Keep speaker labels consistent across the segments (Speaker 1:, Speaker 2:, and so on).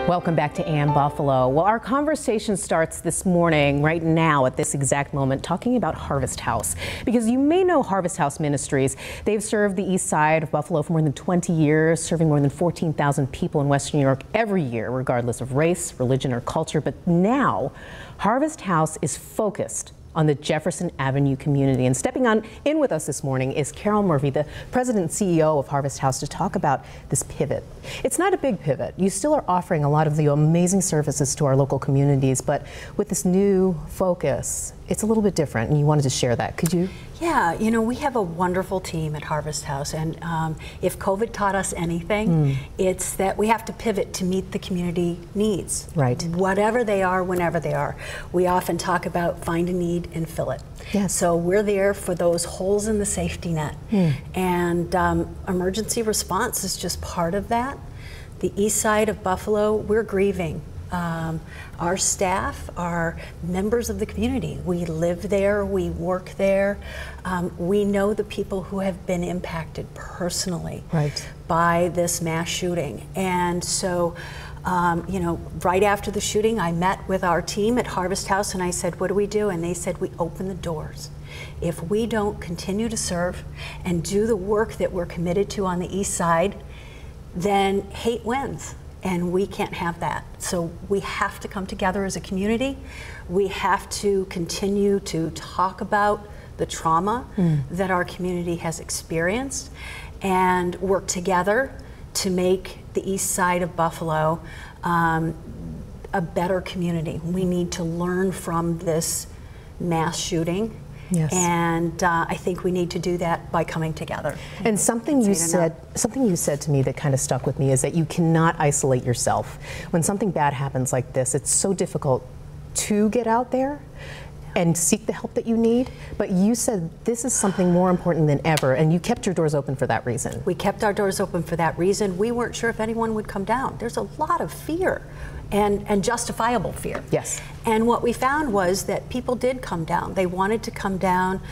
Speaker 1: Welcome back to AM Buffalo. Well, our conversation starts this morning, right now, at this exact moment, talking about Harvest House. Because you may know Harvest House Ministries. They've served the east side of Buffalo for more than 20 years, serving more than 14,000 people in Western New York every year, regardless of race, religion, or culture. But now, Harvest House is focused on the Jefferson Avenue community. And stepping in with us this morning is Carol Murphy, the president and CEO of Harvest House, to talk about this pivot. It's not a big pivot. You still are offering a lot of the amazing services to our local communities, but with this new focus, it's a little bit different, and you wanted to share that. Could you?
Speaker 2: Yeah, you know, we have a wonderful team at Harvest House, and if COVID taught us anything, it's that we have to pivot to meet the community needs.
Speaker 1: Right.
Speaker 2: Whatever they are, whenever they are. We often talk about find a need and fill it.
Speaker 1: Yes.
Speaker 2: So we're there for those holes in the safety net. And emergency response is just part of that. The east side of Buffalo, we're grieving. Our staff are members of the community. We live there, we work there. We know the people who have been impacted personally by this mass shooting. And so, you know, right after the shooting, I met with our team at Harvest House and I said, what do we do? And they said, we open the doors. If we don't continue to serve and do the work that we're committed to on the east side, then hate wins. And we can't have that. So we have to come together as a community. We have to continue to talk about the trauma that our community has experienced and work together to make the east side of Buffalo a better community. We need to learn from this mass shooting.
Speaker 1: Yes.
Speaker 2: And I think we need to do that by coming together.
Speaker 1: And something you said to me that kind of stuck with me is that you cannot isolate yourself. When something bad happens like this, it's so difficult to get out there and seek the help that you need. But you said this is something more important than ever, and you kept your doors open for that reason.
Speaker 2: We kept our doors open for that reason. We weren't sure if anyone would come down. There's a lot of fear. And justifiable fear.
Speaker 1: Yes.
Speaker 2: And what we found was that people did come down. They wanted to come down.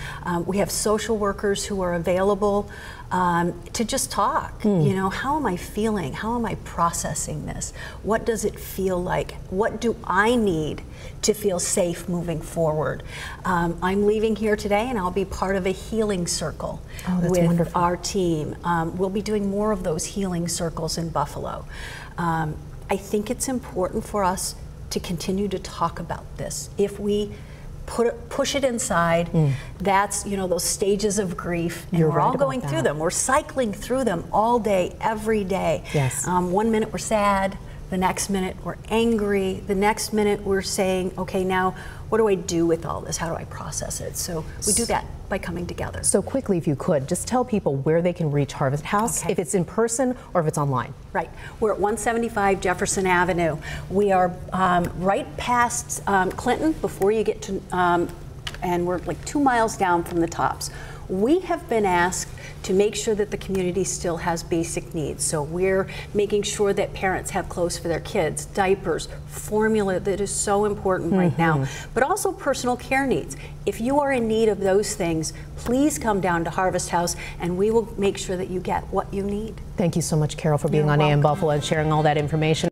Speaker 2: We have social workers who are available to just talk. You know, how am I feeling? How am I processing this? What does it feel like? What do I need to feel safe moving forward? I'm leaving here today and I'll be part of a healing circle with our team. We'll be doing more of those healing circles in Buffalo. I think it's important for us to continue to talk about this. If we push it inside, that's, you know, those stages of grief, and we're all going through them. We're cycling through them all day, every day.
Speaker 1: Yes.
Speaker 2: 1 minute we're sad, the next minute we're angry, the next minute we're saying, okay, now what do I do with all this? How do I process it? So we do that by coming together.
Speaker 1: So quickly, if you could, just tell people where they can reach Harvest House, if it's in person or if it's online.
Speaker 2: Right. We're at 175 Jefferson Avenue. We are right past Clinton before you get to, and we're like 2 miles down from the Tops. We have been asked to make sure that the community still has basic needs. So we're making sure that parents have clothes for their kids, diapers, formula that is so important right now, but also personal care needs. If you are in need of those things, please come down to Harvest House and we will make sure that you get what you need.
Speaker 1: Thank you so much, Carol, for being on AM Buffalo and sharing all that information.